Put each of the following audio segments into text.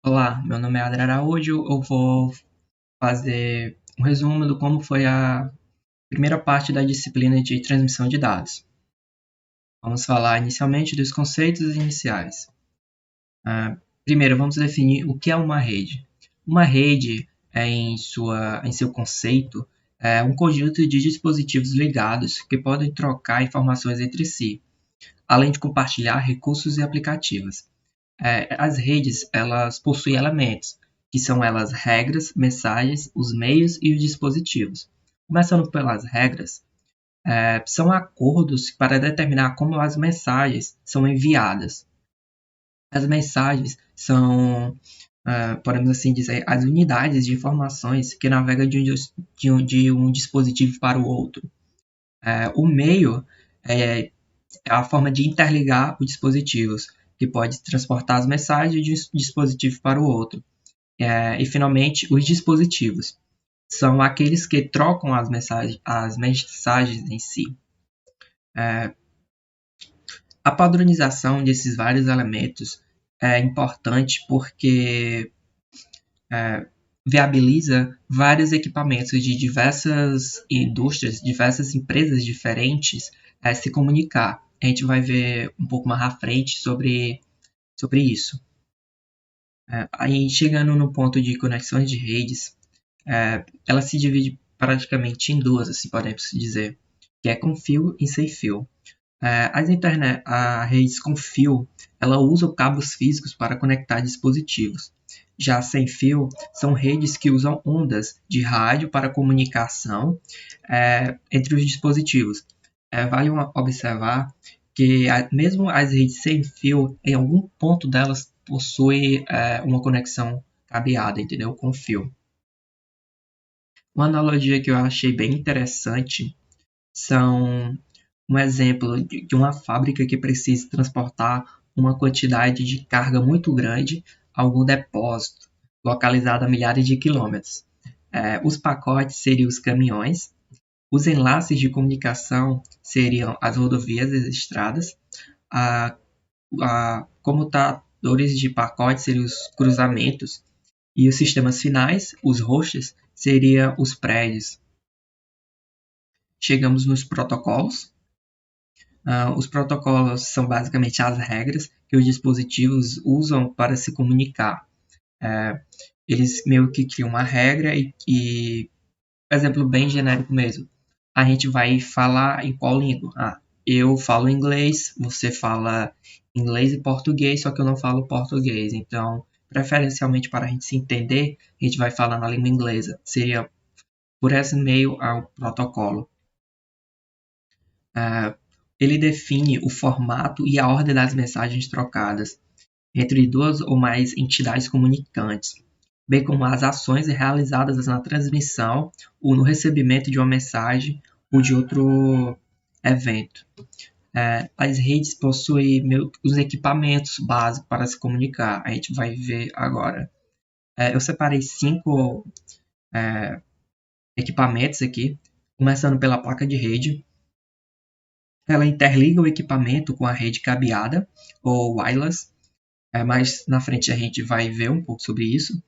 Olá, meu nome é Adriano Araújo. Eu vou fazer um resumo do como foi a primeira parte da disciplina de transmissão de dados. Vamos falar inicialmente dos conceitos iniciais. Primeiro, vamos definir o que é uma rede. Uma rede, em seu conceito, é um conjunto de dispositivos ligados que podem trocar informações entre si, além de compartilhar recursos e aplicativos. As redes, elas possuem elementos, que são elas regras, mensagens, os meios e os dispositivos. Começando pelas regras, são acordos para determinar como as mensagens são enviadas. As mensagens são, podemos assim dizer, as unidades de informações que navegam de um dispositivo para o outro. O meio é a forma de interligar os dispositivos, que pode transportar as mensagens de um dispositivo para o outro. E, finalmente, os dispositivos são aqueles que trocam as mensagens em si. A padronização desses vários elementos é importante porque viabiliza vários equipamentos de diversas indústrias, diversas empresas diferentes se comunicar. A gente vai ver um pouco mais à frente sobre isso. Aí, chegando no ponto de conexões de redes, ela se divide praticamente em duas, assim podemos dizer, que é com fio e sem fio. A redes com fio, ela usa cabos físicos para conectar dispositivos. Já sem fio, são redes que usam ondas de rádio para comunicação entre os dispositivos. Vale observar que mesmo as redes sem fio, em algum ponto delas possui uma conexão cabeada, entendeu? Com fio. Uma analogia que eu achei bem interessante são um exemplo de uma fábrica que precisa transportar uma quantidade de carga muito grande a algum depósito localizado a milhares de quilômetros. Os pacotes seriam os caminhões, os enlaces de comunicação seriam as rodovias e as estradas, comutadores de pacotes seriam os cruzamentos, e os sistemas finais, os hosts, seriam os prédios. Chegamos nos protocolos. Os protocolos são basicamente as regras que os dispositivos usam para se comunicar. Eles meio que criam uma regra exemplo bem genérico mesmo. A gente vai falar em qual língua? Eu falo inglês, você fala inglês e português, só que eu não falo português. Então, preferencialmente para a gente se entender, a gente vai falar na língua inglesa. Seria por esse meio ao protocolo. Ele define o formato e a ordem das mensagens trocadas entre duas ou mais entidades comunicantes, bem como as ações realizadas na transmissão ou no recebimento de uma mensagem ou de outro evento. As redes possuem os equipamentos básicos para se comunicar. A gente vai ver agora. Eu separei 5 equipamentos aqui, começando pela placa de rede. Ela interliga o equipamento com a rede cabeada ou wireless, mas na frente a gente vai ver um pouco sobre isso.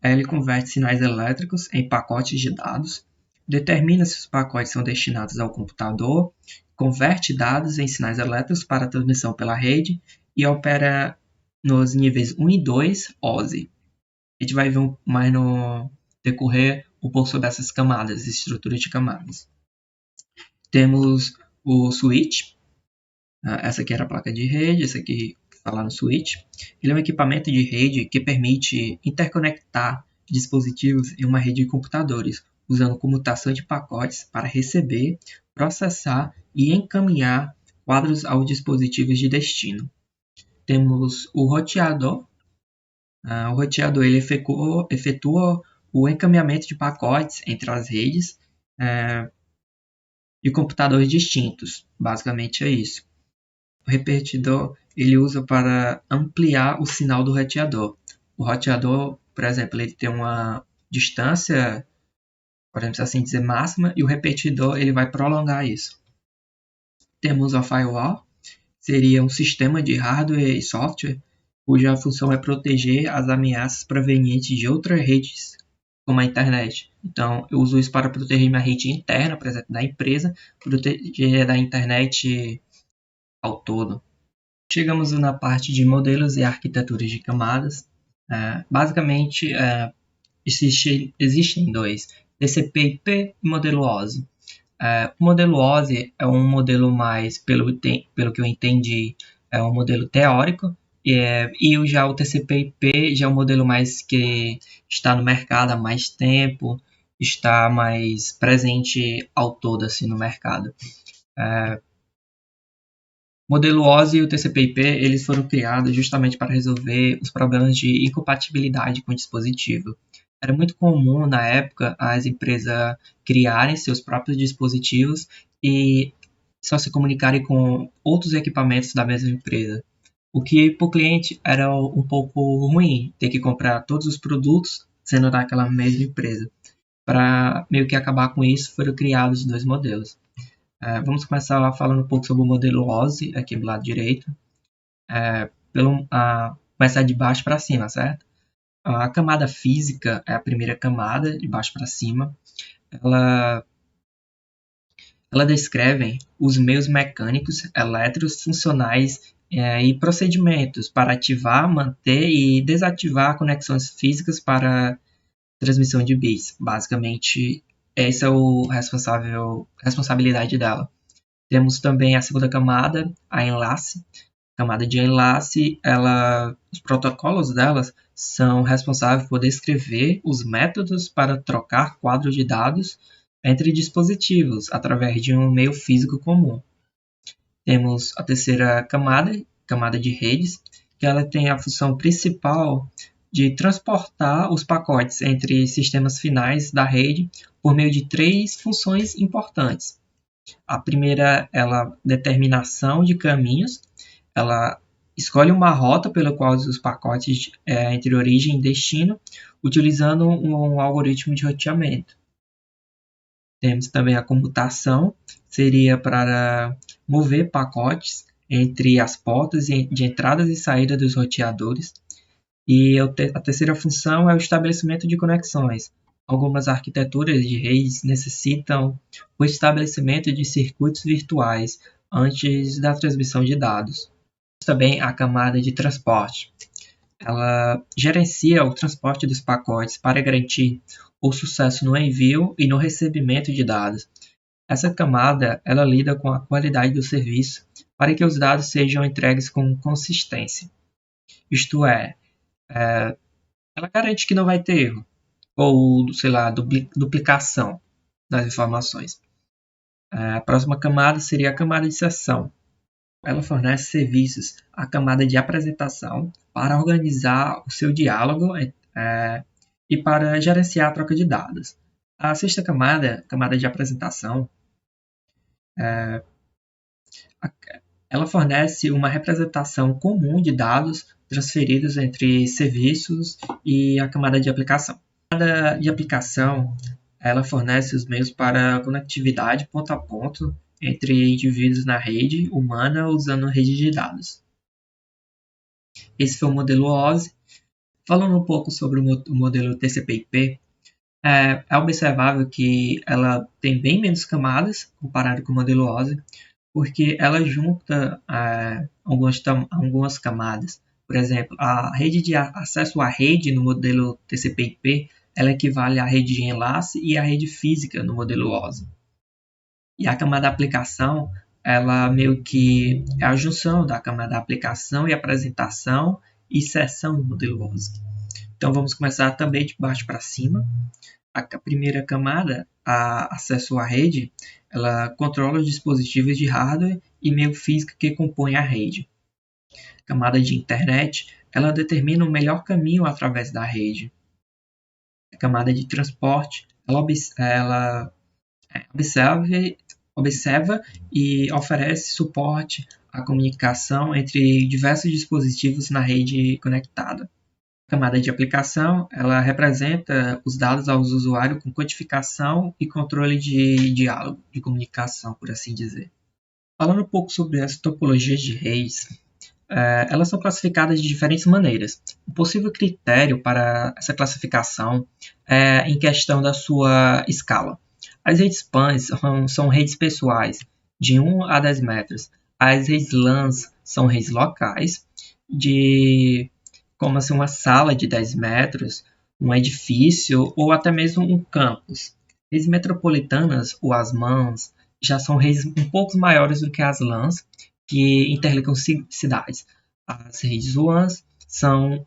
Ele converte sinais elétricos em pacotes de dados, determina se os pacotes são destinados ao computador, converte dados em sinais elétricos para transmissão pela rede e opera nos níveis 1 e 2 OSI. A gente vai ver mais no decorrer um pouco sobre essas camadas, estruturas de camadas. Temos o switch. Essa aqui era a placa de rede, essa aqui está lá no switch. Ele é um equipamento de rede que permite interconectar dispositivos em uma rede de computadores, usando comutação de pacotes para receber, processar e encaminhar quadros aos dispositivos de destino. Temos o roteador. O roteador ele efetua o encaminhamento de pacotes entre as redes de computadores distintos. Basicamente é isso. O repetidor ele usa para ampliar o sinal do roteador. O roteador, por exemplo, ele tem uma distância, podemos assim dizer, máxima, e o repetidor ele vai prolongar isso. Temos a firewall, seria um sistema de hardware e software cuja função é proteger as ameaças provenientes de outras redes, como a internet. Então, eu uso isso para proteger minha rede interna, por exemplo, da empresa, proteger da internet ao todo. Chegamos na parte de modelos e arquiteturas de camadas. Basicamente, existem dois, TCP/IP e modelo OSI. O modelo OSI é um modelo mais, pelo que eu entendi, é um modelo teórico, e já o TCP/IP já é um modelo mais que está no mercado há mais tempo, está mais presente ao todo assim, no mercado. O modelo OSI e o TCP/IP eles foram criados justamente para resolver os problemas de incompatibilidade com o dispositivo. Era muito comum na época as empresas criarem seus próprios dispositivos e só se comunicarem com outros equipamentos da mesma empresa. O que para o cliente era um pouco ruim, ter que comprar todos os produtos sendo daquela mesma empresa. Para meio que acabar com isso, foram criados dois modelos. Vamos começar falando um pouco sobre o modelo OSI, aqui do lado direito. Começar de baixo para cima, certo? A camada física é a primeira camada, de baixo para cima. Ela descreve os meios mecânicos, elétricos, funcionais e procedimentos para ativar, manter e desativar conexões físicas para transmissão de bits. Basicamente, essa é a responsabilidade dela. Temos também a segunda camada, a enlace. A camada de enlace, os protocolos delas são responsáveis por descrever os métodos para trocar quadros de dados entre dispositivos através de um meio físico comum. Temos a terceira camada de redes, que ela tem a função principal de transportar os pacotes entre sistemas finais da rede por meio de três funções importantes. A primeira é a determinação de caminhos. Ela escolhe uma rota pela qual os pacotes entre origem e destino, utilizando um algoritmo de roteamento. Temos também a comutação, seria para mover pacotes entre as portas de entradas e saída dos roteadores. E a terceira função é o estabelecimento de conexões. Algumas arquiteturas de redes necessitam o estabelecimento de circuitos virtuais antes da transmissão de dados. Também a camada de transporte. Ela gerencia o transporte dos pacotes para garantir o sucesso no envio e no recebimento de dados. Essa camada ela lida com a qualidade do serviço para que os dados sejam entregues com consistência. Isto é, ela garante que não vai ter erro ou, duplicação das informações. A próxima camada seria a camada de sessão. Ela fornece serviços à camada de apresentação para organizar o seu diálogo e para gerenciar a troca de dados. A sexta camada de apresentação, ela fornece uma representação comum de dados transferidos entre serviços e a camada de aplicação. A camada de aplicação ela fornece os meios para conectividade ponto a ponto entre indivíduos na rede humana usando rede de dados. Esse foi o modelo OSI. Falando um pouco sobre o modelo TCP/IP, é observável que ela tem bem menos camadas comparado com o modelo OSI, porque ela junta algumas camadas. Por exemplo, a rede de acesso à rede no modelo TCP/IP ela equivale à rede de enlace e à rede física no modelo OSI. E a camada de aplicação, ela meio que é a junção da camada de aplicação e apresentação e sessão do modelo OSI. Então vamos começar também de baixo para cima. A primeira camada, a acesso à rede, ela controla os dispositivos de hardware e meio físico que compõem a rede. A camada de internet, ela determina o melhor caminho através da rede. A camada de transporte, ela observa e oferece suporte à comunicação entre diversos dispositivos na rede conectada. A camada de aplicação ela representa os dados aos usuários com codificação e controle de diálogo, de comunicação, por assim dizer. Falando um pouco sobre as topologias de redes, elas são classificadas de diferentes maneiras. O possível critério para essa classificação é em questão da sua escala. As redes PANs são redes pessoais de 1 a 10 metros. As redes LANs são redes locais, como assim, uma sala de 10 metros, um edifício ou até mesmo um campus. Redes metropolitanas, ou as MANs, já são redes um pouco maiores do que as LANs, que interligam cidades. As redes WANs são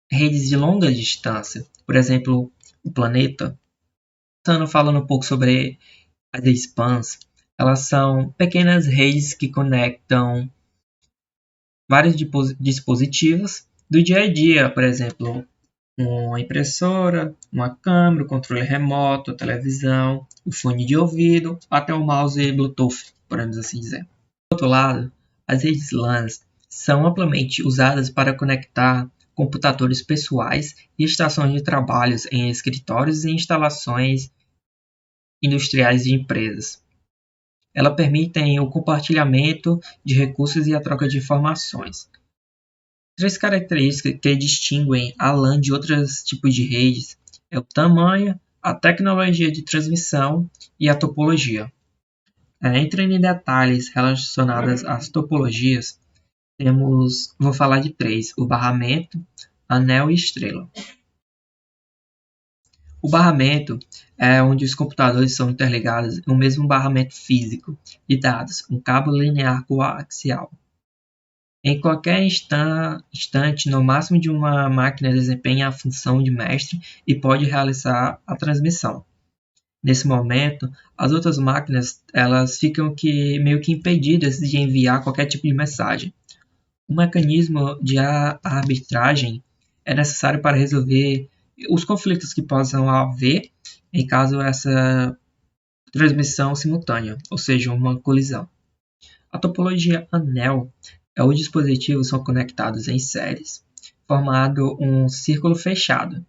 redes de longa distância, por exemplo, o planeta. Falando um pouco sobre as redes PANs, elas são pequenas redes que conectam vários dispositivos do dia a dia, por exemplo, uma impressora, uma câmera, o controle remoto, a televisão, o fone de ouvido, até o mouse Bluetooth, podemos assim dizer. Por outro lado, as redes LANs são amplamente usadas para conectar computadores pessoais e estações de trabalho em escritórios e instalações industriais de empresas. Elas permitem o compartilhamento de recursos e a troca de informações. 3 características que distinguem a LAN de outros tipos de redes é o tamanho, a tecnologia de transmissão e a topologia. Entrando em detalhes relacionados às topologias, vou falar de 3, o barramento, anel e estrela. O barramento é onde os computadores são interligados no mesmo barramento físico de dados, um cabo linear coaxial. Em qualquer instante, no máximo de uma máquina desempenha a função de mestre e pode realizar a transmissão. Nesse momento, as outras máquinas elas ficam meio que impedidas de enviar qualquer tipo de mensagem. Um mecanismo de arbitragem é necessário para resolver os conflitos que possam haver em caso essa transmissão simultânea, ou seja, uma colisão. A topologia anel é os dispositivos são conectados em séries, formando um círculo fechado.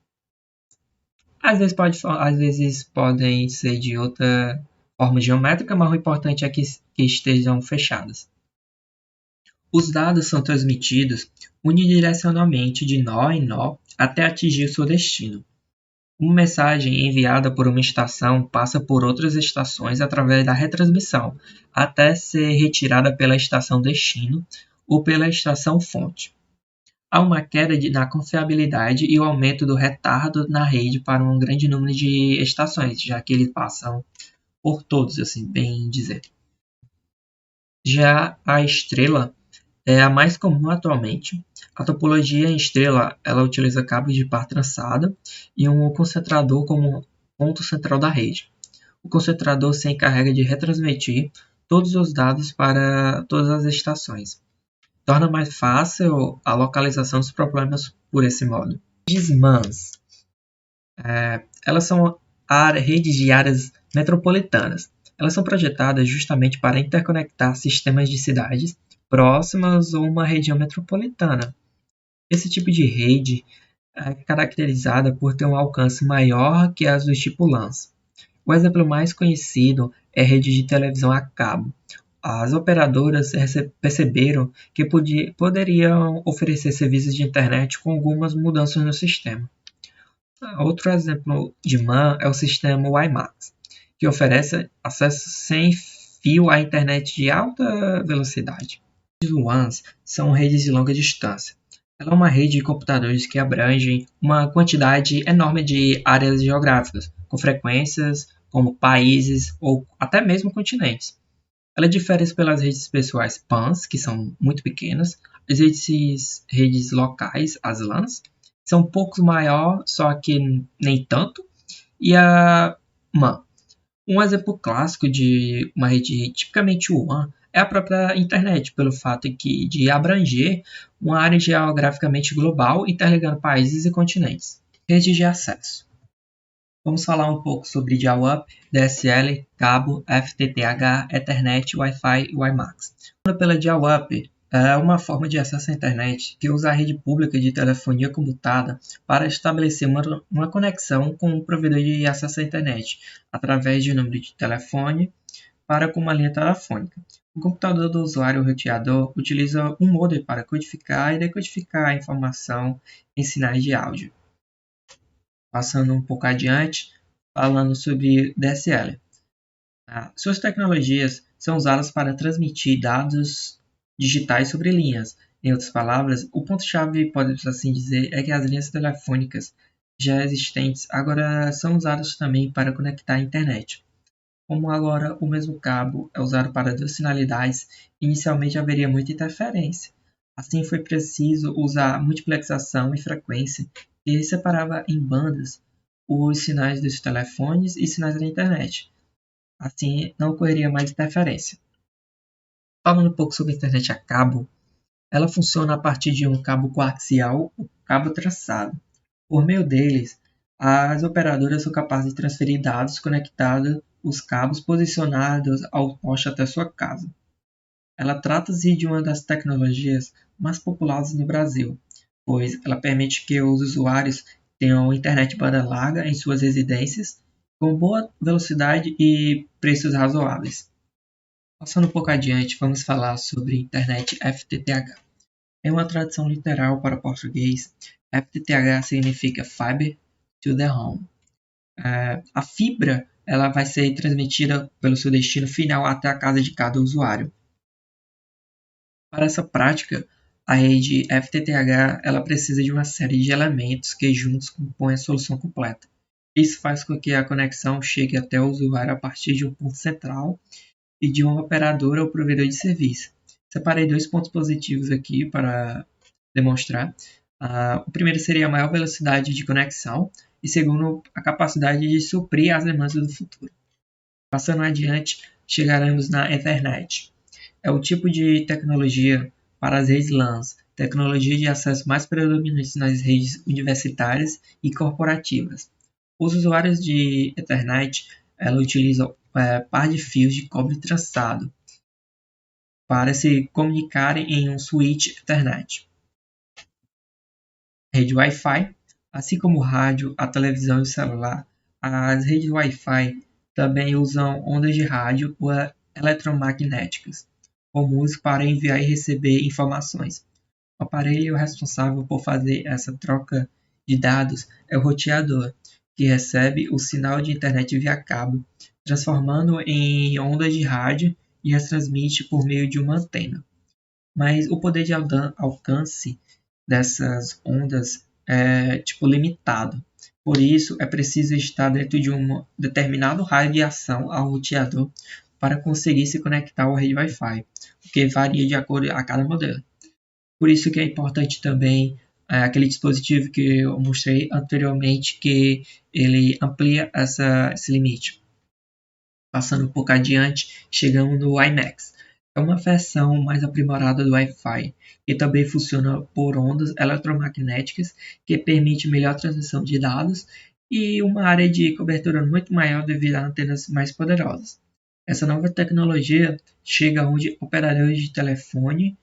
Às vezes podem ser de outra forma geométrica, mas o importante é que estejam fechadas. Os dados são transmitidos unidirecionalmente de nó em nó até atingir o seu destino. Uma mensagem enviada por uma estação passa por outras estações através da retransmissão, até ser retirada pela estação destino ou pela estação fonte. Há uma queda na confiabilidade e o aumento do retardo na rede para um grande número de estações, já que eles passam por todos, assim bem dizer. Já a estrela é a mais comum atualmente. A topologia em estrela ela utiliza cabos de par trançada e um concentrador como ponto central da rede. O concentrador se encarrega de retransmitir todos os dados para todas as estações. Torna mais fácil a localização dos problemas por esse modo. Redes MANs. Elas são redes de áreas metropolitanas. Elas são projetadas justamente para interconectar sistemas de cidades próximas ou uma região metropolitana. Esse tipo de rede é caracterizada por ter um alcance maior que as do tipo LANs. O exemplo mais conhecido é a rede de televisão a cabo. As operadoras perceberam que poderiam oferecer serviços de internet com algumas mudanças no sistema. Outro exemplo de MAN é o sistema WiMAX, que oferece acesso sem fio à internet de alta velocidade. As WANs são redes de longa distância. Ela é uma rede de computadores que abrangem uma quantidade enorme de áreas geográficas, com frequências como países ou até mesmo continentes. Ela difere pelas redes pessoais PANs, que são muito pequenas, as redes locais, as LANs, são um pouco maior, só que nem tanto, e a MAN. Um exemplo clássico de uma rede tipicamente WAN é a própria internet, pelo fato de abranger uma área geograficamente global, interligando países e continentes. Redes de acesso. Vamos falar um pouco sobre dial-up, DSL, cabo, FTTH, Ethernet, Wi-Fi e WiMAX. Pela dial-up é uma forma de acesso à internet que usa a rede pública de telefonia commutada para estabelecer uma conexão com o provedor de acesso à internet através de um número de telefone para com uma linha telefônica. O computador do usuário roteador utiliza um modem para codificar e decodificar a informação em sinais de áudio. Passando um pouco adiante, falando sobre DSL. Suas tecnologias são usadas para transmitir dados digitais sobre linhas. Em outras palavras, o ponto-chave, pode assim dizer, é que as linhas telefônicas já existentes agora são usadas também para conectar a internet. Como agora o mesmo cabo é usado para duas finalidades, inicialmente haveria muita interferência. Assim foi preciso usar multiplexação e frequência, que separava em bandas os sinais dos telefones e sinais da internet. Assim não ocorreria mais interferência. Falando um pouco sobre a internet a cabo, ela funciona a partir de um cabo coaxial, o cabo traçado. Por meio deles, as operadoras são capazes de transferir dados conectando os cabos posicionados ao poste até sua casa. Ela trata-se de uma das tecnologias mais populares no Brasil, pois ela permite que os usuários tenham internet banda larga em suas residências, com boa velocidade e preços razoáveis. Passando um pouco adiante, vamos falar sobre internet FTTH. Em uma tradução literal para o português, FTTH significa Fiber to the Home. A fibra ela vai ser transmitida pelo seu destino final até a casa de cada usuário. Para essa prática, a rede FTTH ela precisa de uma série de elementos que juntos compõem a solução completa. Isso faz com que a conexão chegue até o usuário a partir de um ponto central e de uma operadora ou provedor de serviço. Separei dois pontos positivos aqui para demonstrar. O primeiro seria a maior velocidade de conexão e segundo, a capacidade de suprir as demandas do futuro. Passando adiante, chegaremos na Ethernet. É o tipo de tecnologia para as redes LANs, tecnologia de acesso mais predominante nas redes universitárias e corporativas. Os usuários de Ethernet utilizam par de fios de cobre trançado para se comunicarem em um switch Ethernet. Rede Wi-Fi, assim como o rádio, a televisão e o celular, as redes Wi-Fi também usam ondas de rádio ou eletromagnéticas, comuns para enviar e receber informações. O aparelho responsável por fazer essa troca de dados é o roteador, que recebe o sinal de internet via cabo, transformando em ondas de rádio e as transmite por meio de uma antena. Mas o poder de alcance dessas ondas é limitado. Por isso, é preciso estar dentro de um determinado raio de ação ao roteador para conseguir se conectar à rede Wi-Fi, o que varia de acordo a cada modelo. Por isso que é importante também aquele dispositivo que eu mostrei anteriormente, que ele amplia esse limite. Passando um pouco adiante, chegamos no WiMAX. É uma versão mais aprimorada do Wi-Fi e também funciona por ondas eletromagnéticas que permite melhor transmissão de dados e uma área de cobertura muito maior devido a antenas mais poderosas. Essa nova tecnologia chega onde operadores de telefone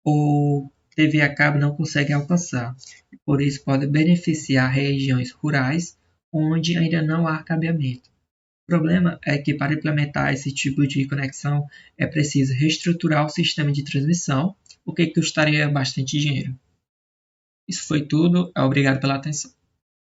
ou TV a cabo não conseguem alcançar, e por isso pode beneficiar regiões rurais onde ainda não há cabeamento. O problema é que para implementar esse tipo de conexão é preciso reestruturar o sistema de transmissão, o que custaria bastante dinheiro. Isso foi tudo, obrigado pela atenção.